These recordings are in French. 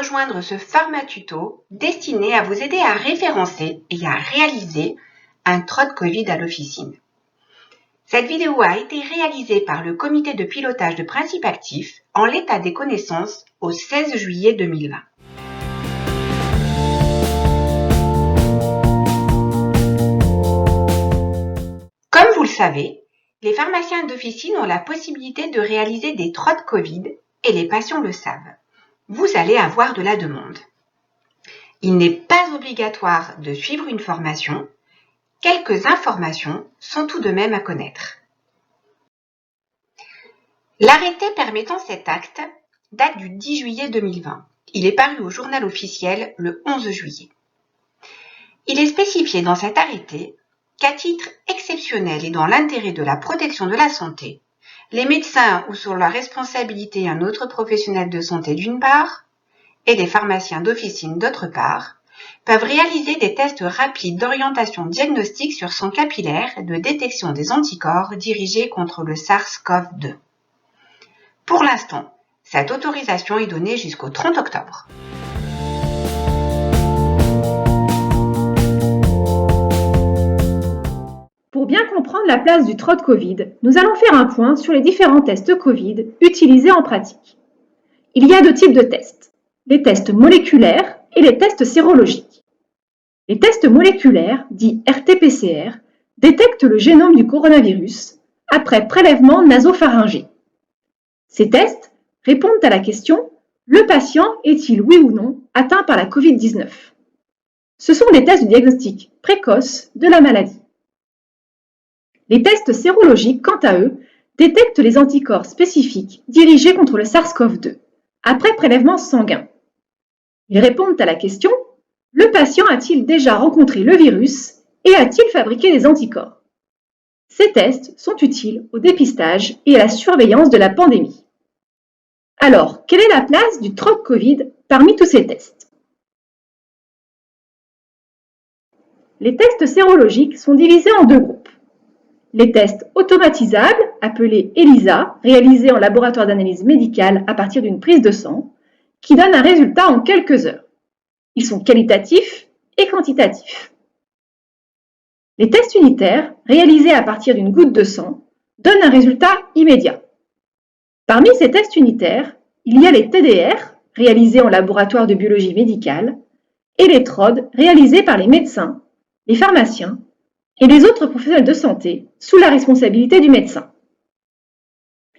rejoindre ce format tuto destiné à vous aider à référencer et à réaliser un TROD Covid à l'officine. Cette vidéo a été réalisée par le comité de pilotage de principes actifs en l'état des connaissances au 16 juillet 2020. Comme vous le savez, les pharmaciens d'officine ont la possibilité de réaliser des TROD Covid et les patients le savent. Vous allez avoir de la demande. Il n'est pas obligatoire de suivre une formation. Quelques informations sont tout de même à connaître. L'arrêté permettant cet acte date du 10 juillet 2020. Il est paru au journal officiel le 11 juillet. Il est spécifié dans cet arrêté qu'à titre exceptionnel et dans l'intérêt de la protection de la santé, les médecins ou sur leur responsabilité un autre professionnel de santé d'une part, et les pharmaciens d'officine d'autre part, peuvent réaliser des tests rapides d'orientation diagnostique sur sang capillaire de détection des anticorps dirigés contre le SARS-CoV-2. Pour l'instant, cette autorisation est donnée jusqu'au 30 octobre. Pour bien comprendre la place du TROD Covid, nous allons faire un point sur les différents tests Covid utilisés en pratique. Il y a deux types de tests, les tests moléculaires et les tests sérologiques. Les tests moléculaires, dits RT-PCR, détectent le génome du coronavirus après prélèvement nasopharyngé. Ces tests répondent à la question « Le patient est-il oui ou non atteint par la Covid-19 » Ce sont des tests de diagnostic précoce de la maladie. Les tests sérologiques, quant à eux, détectent les anticorps spécifiques dirigés contre le SARS-CoV-2 après prélèvement sanguin. Ils répondent à la question « Le patient a-t-il déjà rencontré le virus et a-t-il fabriqué des anticorps ?» Ces tests sont utiles au dépistage et à la surveillance de la pandémie. Alors, quelle est la place du TROD Covid parmi tous ces tests? Les tests sérologiques sont divisés en deux groupes. Les tests automatisables, appelés ELISA, réalisés en laboratoire d'analyse médicale à partir d'une prise de sang, qui donnent un résultat en quelques heures. Ils sont qualitatifs et quantitatifs. Les tests unitaires, réalisés à partir d'une goutte de sang, donnent un résultat immédiat. Parmi ces tests unitaires, il y a les TDR, réalisés en laboratoire de biologie médicale, et les TROD, réalisés par les médecins, les pharmaciens et les autres professionnels de santé sous la responsabilité du médecin.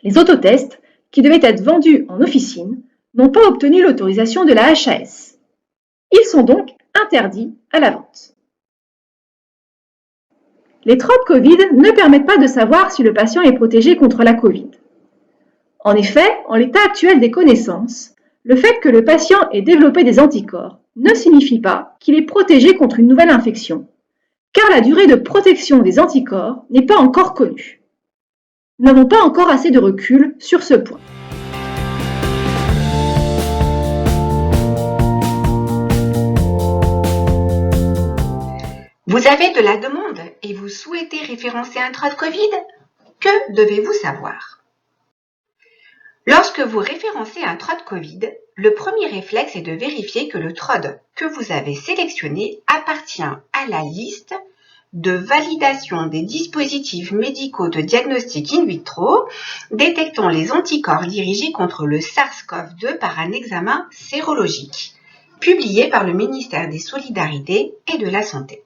Les autotests, qui devaient être vendus en officine, n'ont pas obtenu l'autorisation de la HAS. Ils sont donc interdits à la vente. Les TROD Covid ne permettent pas de savoir si le patient est protégé contre la Covid. En effet, en l'état actuel des connaissances, le fait que le patient ait développé des anticorps ne signifie pas qu'il est protégé contre une nouvelle infection, car la durée de protection des anticorps n'est pas encore connue. Nous n'avons pas encore assez de recul sur ce point. Vous avez de la demande et vous souhaitez référencer un TROD Covid? Que devez-vous savoir? Lorsque vous référencez un TROD Covid, le premier réflexe est de vérifier que le TROD que vous avez sélectionné appartient à la liste de validation des dispositifs médicaux de diagnostic in vitro détectant les anticorps dirigés contre le SARS-CoV-2 par un examen sérologique, publié par le ministère des Solidarités et de la Santé.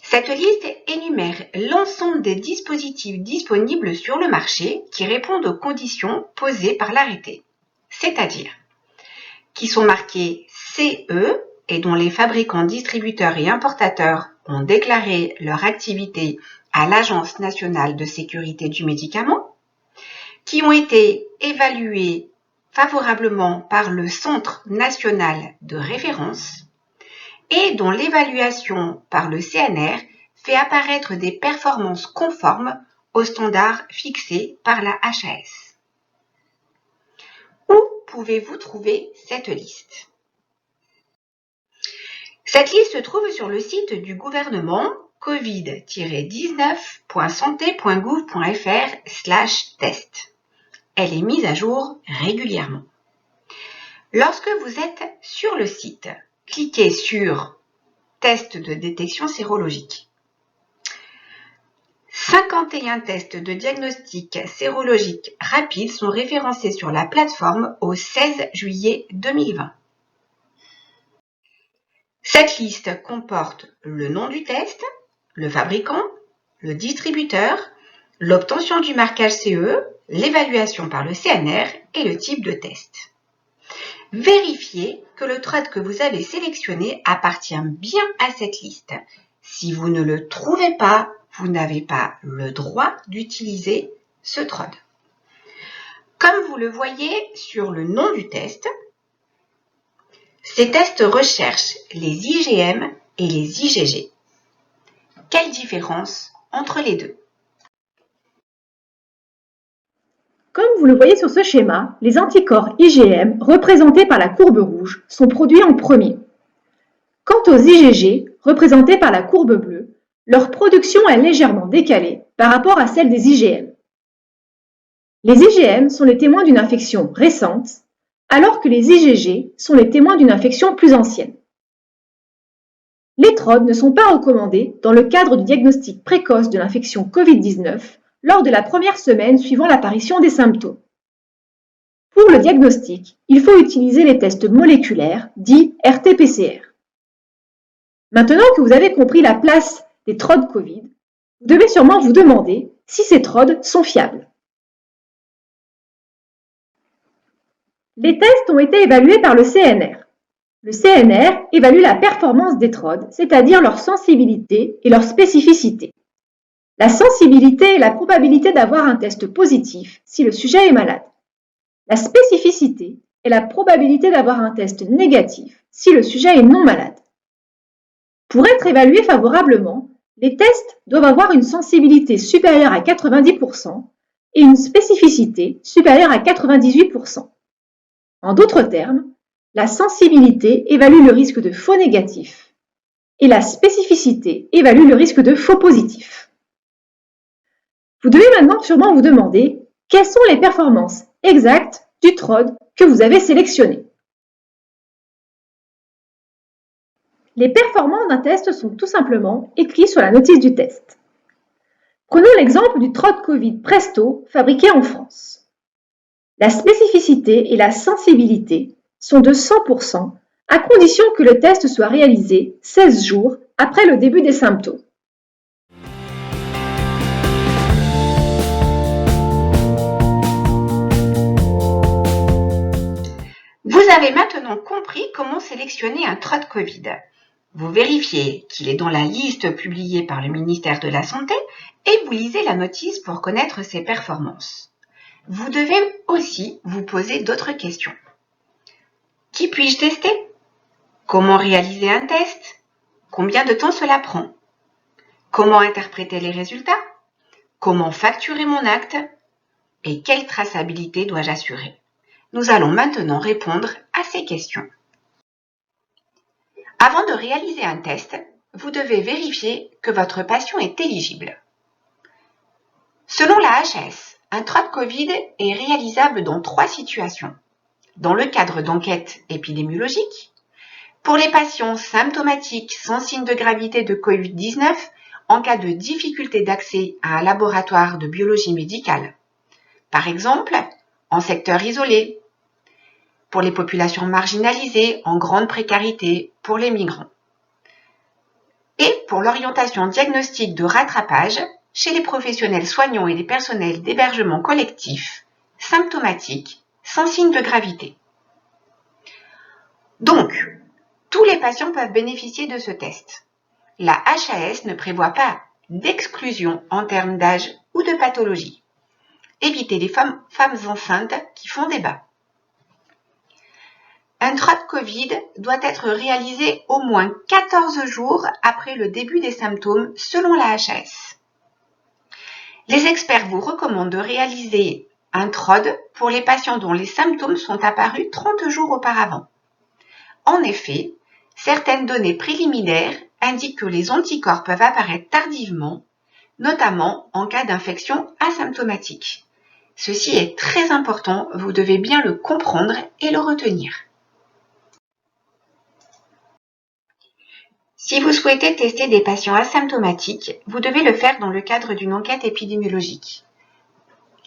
Cette liste énumère l'ensemble des dispositifs disponibles sur le marché qui répondent aux conditions posées par l'arrêté, c'est-à-dire qui sont marqués CE et dont les fabricants, distributeurs et importateurs ont déclaré leur activité à l'Agence nationale de sécurité du médicament, qui ont été évalués favorablement par le Centre national de référence et dont l'évaluation par le CNR fait apparaître des performances conformes aux standards fixés par la HAS. Où pouvez-vous trouver cette liste? Cette liste se trouve sur le site du gouvernement covid-19.santé.gouv.fr/test. Elle est mise à jour régulièrement. Lorsque vous êtes sur le site, cliquez sur « Test de détection sérologique ». 51 tests de diagnostic sérologique rapide sont référencés sur la plateforme au 16 juillet 2020. Cette liste comporte le nom du test, le fabricant, le distributeur, l'obtention du marquage CE, l'évaluation par le CNR et le type de test. Vérifiez que le TROD que vous avez sélectionné appartient bien à cette liste. Si vous ne le trouvez pas, vous n'avez pas le droit d'utiliser ce TROD. Comme vous le voyez sur le nom du test, ces tests recherchent les IgM et les IgG. Quelle différence entre les deux? Comme vous le voyez sur ce schéma, les anticorps IgM, représentés par la courbe rouge, sont produits en premier. Quant aux IgG, représentés par la courbe bleue, leur production est légèrement décalée par rapport à celle des IgM. Les IgM sont les témoins d'une infection récente, alors que les IgG sont les témoins d'une infection plus ancienne. Les TROD ne sont pas recommandés dans le cadre du diagnostic précoce de l'infection Covid-19 lors de la première semaine suivant l'apparition des symptômes. Pour le diagnostic, il faut utiliser les tests moléculaires, dits RT-PCR. Maintenant que vous avez compris la place des TROD Covid, vous devez sûrement vous demander si ces TROD sont fiables. Les tests ont été évalués par le CNR. Le CNR évalue la performance des TROD, c'est-à-dire leur sensibilité et leur spécificité. La sensibilité est la probabilité d'avoir un test positif si le sujet est malade. La spécificité est la probabilité d'avoir un test négatif si le sujet est non malade. Pour être évalués favorablement, les tests doivent avoir une sensibilité supérieure à 90% et une spécificité supérieure à 98%. En d'autres termes, la sensibilité évalue le risque de faux négatif et la spécificité évalue le risque de faux positif. Vous devez maintenant sûrement vous demander quelles sont les performances exactes du TROD que vous avez sélectionné. Les performances d'un test sont tout simplement écrites sur la notice du test. Prenons l'exemple du TROD Covid Presto fabriqué en France. La spécificité et la sensibilité sont de 100% à condition que le test soit réalisé 16 jours après le début des symptômes. Vous avez maintenant compris comment sélectionner un TROD Covid. Vous vérifiez qu'il est dans la liste publiée par le ministère de la Santé et vous lisez la notice pour connaître ses performances. Vous devez aussi vous poser d'autres questions. Qui puis-je tester? Comment réaliser un test? Combien de temps cela prend? Comment interpréter les résultats? Comment facturer mon acte? Et quelle traçabilité dois-je assurer? Nous allons maintenant répondre à ces questions. Avant de réaliser un test, vous devez vérifier que votre patient est éligible. Selon la HAS, un TROD Covid est réalisable dans 3 situations. Dans le cadre d'enquêtes épidémiologiques, pour les patients symptomatiques sans signe de gravité de Covid-19 en cas de difficulté d'accès à un laboratoire de biologie médicale. Par exemple, en secteur isolé, pour les populations marginalisées en grande précarité, pour les migrants. Et pour l'orientation diagnostique de rattrapage chez les professionnels soignants et les personnels d'hébergement collectif, symptomatiques, sans signe de gravité. Donc, tous les patients peuvent bénéficier de ce test. La HAS ne prévoit pas d'exclusion en termes d'âge ou de pathologie. Évitez les femmes enceintes qui font débat. Un TROD Covid doit être réalisé au moins 14 jours après le début des symptômes selon la HAS. Les experts vous recommandent de réaliser un TROD pour les patients dont les symptômes sont apparus 30 jours auparavant. En effet, certaines données préliminaires indiquent que les anticorps peuvent apparaître tardivement, notamment en cas d'infection asymptomatique. Ceci est très important, vous devez bien le comprendre et le retenir. Si vous souhaitez tester des patients asymptomatiques, vous devez le faire dans le cadre d'une enquête épidémiologique.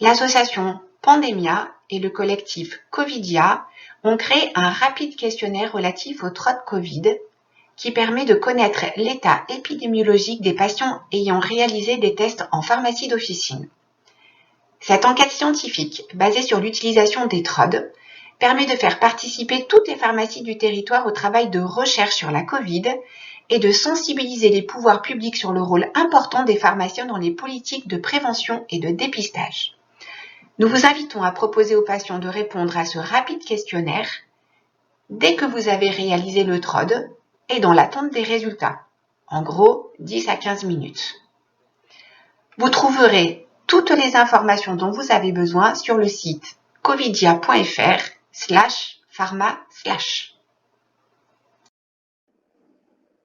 L'association Pandemia et le collectif Covidia ont créé un rapide questionnaire relatif au TROD Covid qui permet de connaître l'état épidémiologique des patients ayant réalisé des tests en pharmacie d'officine. Cette enquête scientifique, basée sur l'utilisation des TROD, permet de faire participer toutes les pharmacies du territoire au travail de recherche sur la Covid et de sensibiliser les pouvoirs publics sur le rôle important des pharmaciens dans les politiques de prévention et de dépistage. Nous vous invitons à proposer aux patients de répondre à ce rapide questionnaire dès que vous avez réalisé le TROD et dans l'attente des résultats, en gros 10 à 15 minutes. Vous trouverez toutes les informations dont vous avez besoin sur le site covidia.fr/pharma/.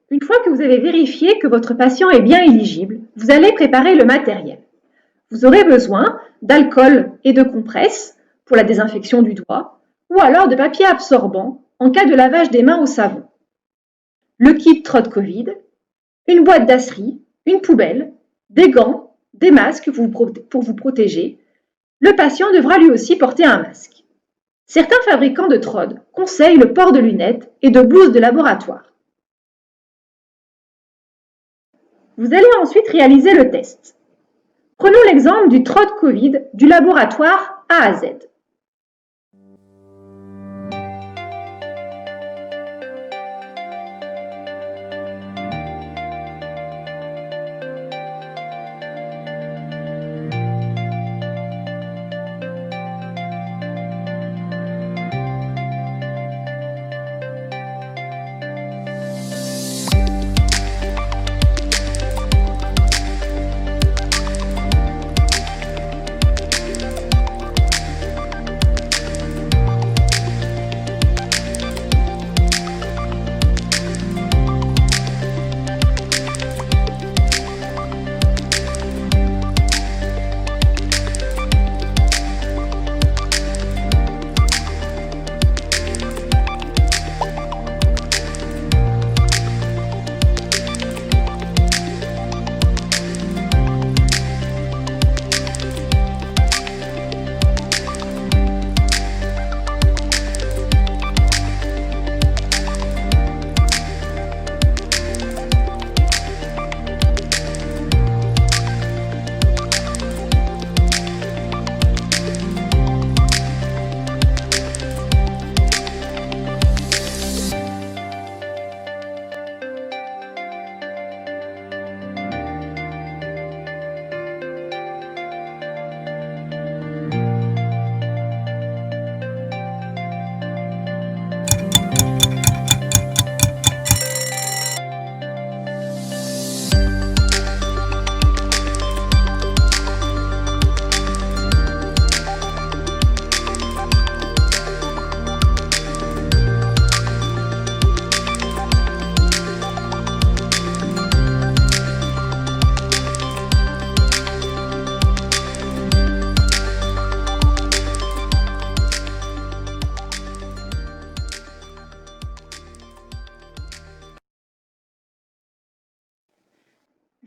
Une fois que vous avez vérifié que votre patient est bien éligible, vous allez préparer le matériel. Vous aurez besoin d'alcool et de compresses pour la désinfection du doigt, ou alors de papier absorbant en cas de lavage des mains au savon. Le kit TROD Covid, une boîte d'acerie, une poubelle, des gants, des masques pour vous protéger. Le patient devra lui aussi porter un masque. Certains fabricants de TROD conseillent le port de lunettes et de blouses de laboratoire. Vous allez ensuite réaliser le test. Prenons l'exemple du TROD Covid du laboratoire A à Z.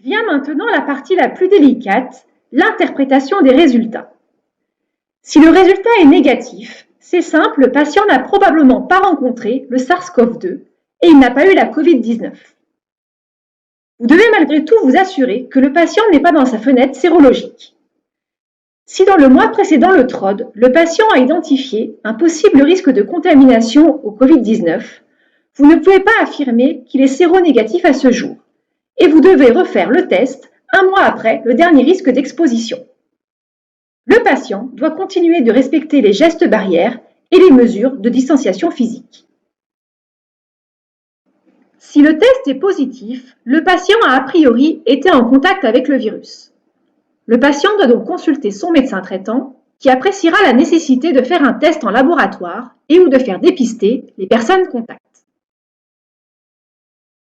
Vient maintenant la partie la plus délicate, l'interprétation des résultats. Si le résultat est négatif, c'est simple, le patient n'a probablement pas rencontré le SARS-CoV-2 et il n'a pas eu la Covid-19. Vous devez malgré tout vous assurer que le patient n'est pas dans sa fenêtre sérologique. Si dans le mois précédent le TROD, le patient a identifié un possible risque de contamination au Covid-19, vous ne pouvez pas affirmer qu'il est séronégatif à ce jour et vous devez refaire le test un mois après le dernier risque d'exposition. Le patient doit continuer de respecter les gestes barrières et les mesures de distanciation physique. Si le test est positif, le patient a a priori été en contact avec le virus. Le patient doit donc consulter son médecin traitant qui appréciera la nécessité de faire un test en laboratoire et ou de faire dépister les personnes contacts.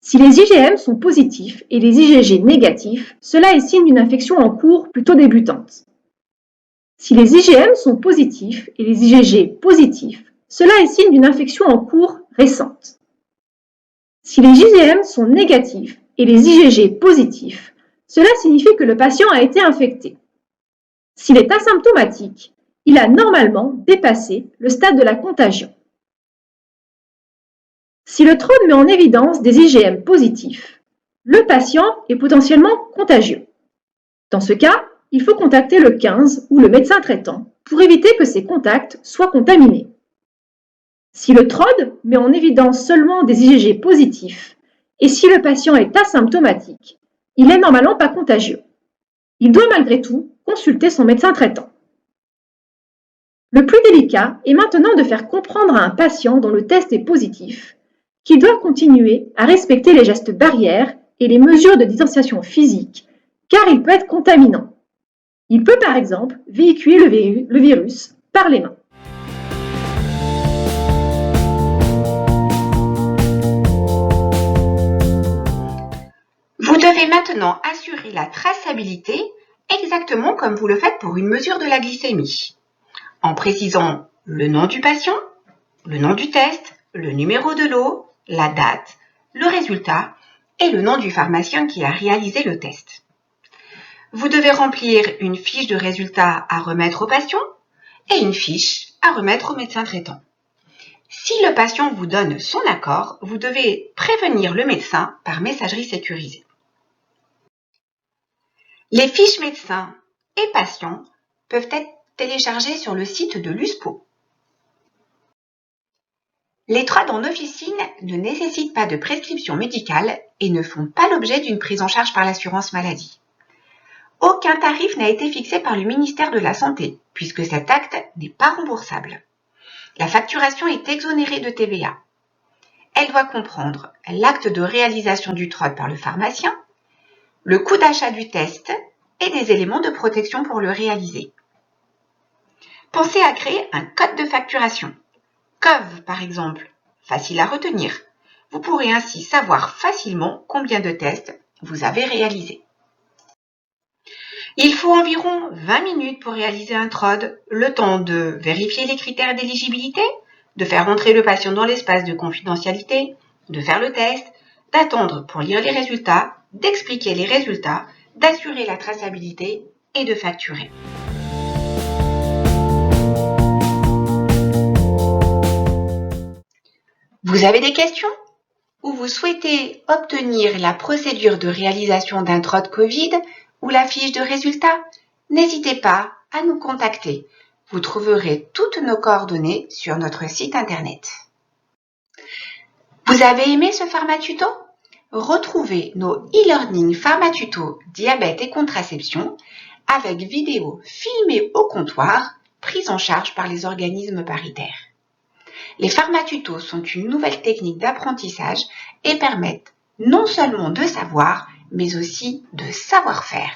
Si les IgM sont positifs et les IgG négatifs, cela est signe d'une infection en cours plutôt débutante. Si les IgM sont positifs et les IgG positifs, cela est signe d'une infection en cours récente. Si les IgM sont négatifs et les IgG positifs, cela signifie que le patient a été infecté. S'il est asymptomatique, il a normalement dépassé le stade de la contagion. Si le TROD met en évidence des IgM positifs, le patient est potentiellement contagieux. Dans ce cas, il faut contacter le 15 ou le médecin traitant pour éviter que ces contacts soient contaminés. Si le TROD met en évidence seulement des IgG positifs et si le patient est asymptomatique, il n'est normalement pas contagieux. Il doit malgré tout consulter son médecin traitant. Le plus délicat est maintenant de faire comprendre à un patient dont le test est positif qu'il doit continuer à respecter les gestes barrières et les mesures de distanciation physique, car il peut être contaminant. Il peut par exemple véhiculer le virus par les mains. Vous devez maintenant assurer la traçabilité exactement comme vous le faites pour une mesure de la glycémie, en précisant le nom du patient, le nom du test, le numéro de lot, la date, le résultat et le nom du pharmacien qui a réalisé le test. Vous devez remplir une fiche de résultat à remettre au patient et une fiche à remettre au médecin traitant. Si le patient vous donne son accord, vous devez prévenir le médecin par messagerie sécurisée. Les fiches médecins et patients peuvent être téléchargées sur le site de l'USPO. Les TROD en officine ne nécessitent pas de prescription médicale et ne font pas l'objet d'une prise en charge par l'assurance maladie. Aucun tarif n'a été fixé par le ministère de la Santé, puisque cet acte n'est pas remboursable. La facturation est exonérée de TVA. Elle doit comprendre l'acte de réalisation du TROD par le pharmacien, le coût d'achat du test et des éléments de protection pour le réaliser. Pensez à créer un code de facturation. COV par exemple, facile à retenir. Vous pourrez ainsi savoir facilement combien de tests vous avez réalisés. Il faut environ 20 minutes pour réaliser un TROD, le temps de vérifier les critères d'éligibilité, de faire entrer le patient dans l'espace de confidentialité, de faire le test, d'attendre pour lire les résultats, d'expliquer les résultats, d'assurer la traçabilité et de facturer. Vous avez des questions? Ou vous souhaitez obtenir la procédure de réalisation d'un TROD Covid ou la fiche de résultats? N'hésitez pas à nous contacter. Vous trouverez toutes nos coordonnées sur notre site internet. Vous avez aimé ce PharmaTuto? Retrouvez nos e-learning PharmaTuto diabète et contraception avec vidéos filmées au comptoir, prises en charge par les organismes paritaires. Les PharmaTutos sont une nouvelle technique d'apprentissage et permettent non seulement de savoir, mais aussi de savoir-faire.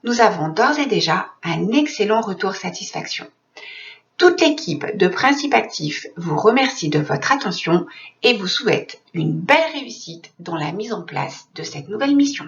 Nous avons d'ores et déjà un excellent retour satisfaction. Toute l'équipe de Principe Actif vous remercie de votre attention et vous souhaite une belle réussite dans la mise en place de cette nouvelle mission.